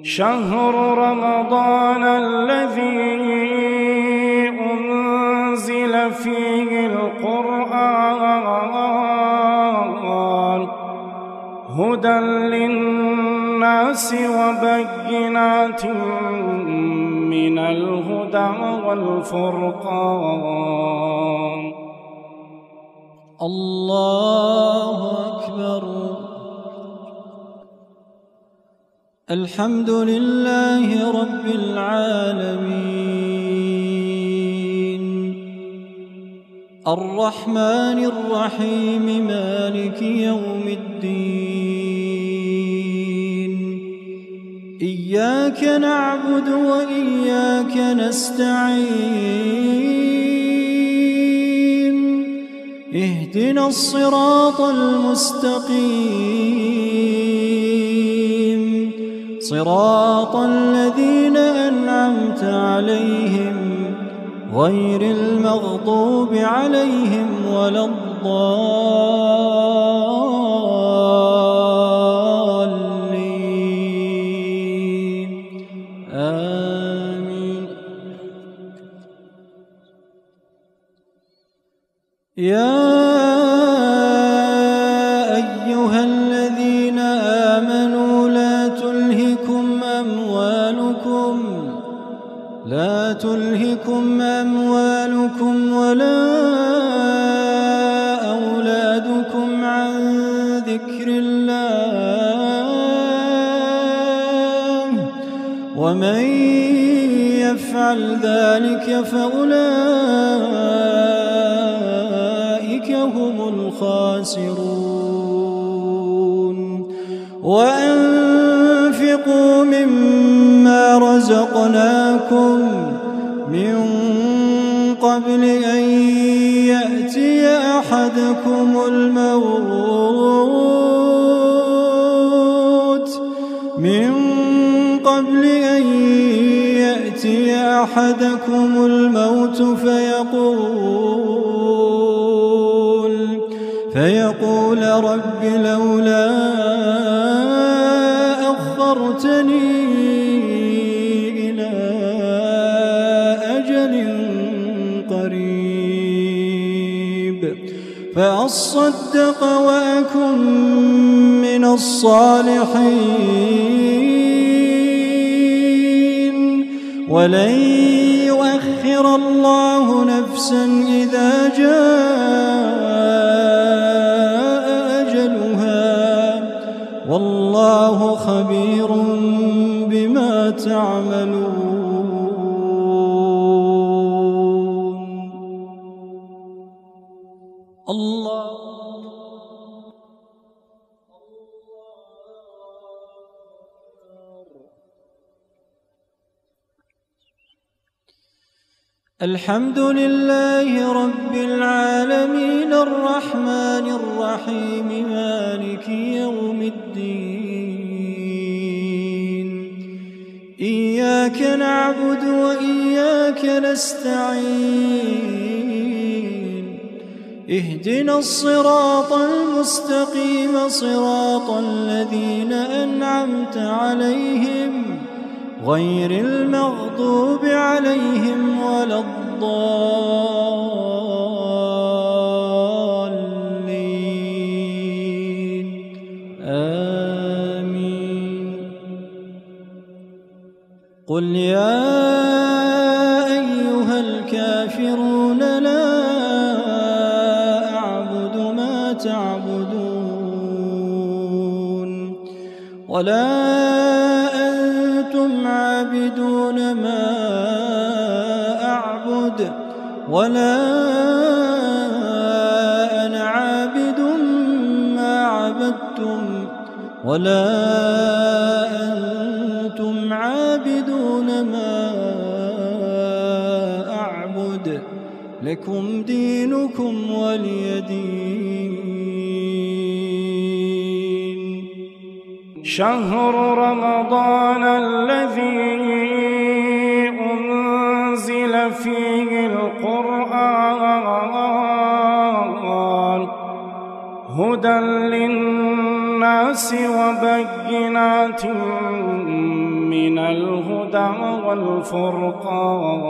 شهر رمضان الذي أنزل فيه القرآن هدى للناس وبينات من الهدى والفرقان. الله أكبر. الحمد لله رب العالمين الرحمن الرحيم مالك يوم الدين. إياك نعبد وإياك نستعين. اهدنا الصراط المستقيم صراط الذين أنعمت عليهم غير المغضوب عليهم ولا الضالين. آمين. يا أيها الذين آمنوا لا تلهكم أموالكم ولا أولادكم عن ذكر الله ومن يفعل ذلك فأولئك هم الخاسرون. وأنفقوا مما رزقناكم من قبل أن يأتي أحدكم الموت فيقول رب لولا أخرتني إلى أجل قريب فأصدق وأكن من الصالحين ولن يؤخر الله نفسا إذا جاء أجلها والله خبير بما تعملون. الله الحمد لله رب العالمين الرحمن الرحيم مالك يوم الدين. إياك نعبد وإياك نستعين. اهدنا الصراط المستقيم صراط الذين أنعمت عليهم غير المغضوب عليهم ولا الضالين. آمين. قل يا أيها الكافرون لا أعبد ما تعبدون ولا عابدون ما أعبد ولا أنا عابد ما عبدتم ولا أنتم عابدون ما أعبد لكم دينكم ولي دين. شهر رمضان الذي أنزل فيه القرآن هدى للناس وبينات الهدى والفرقان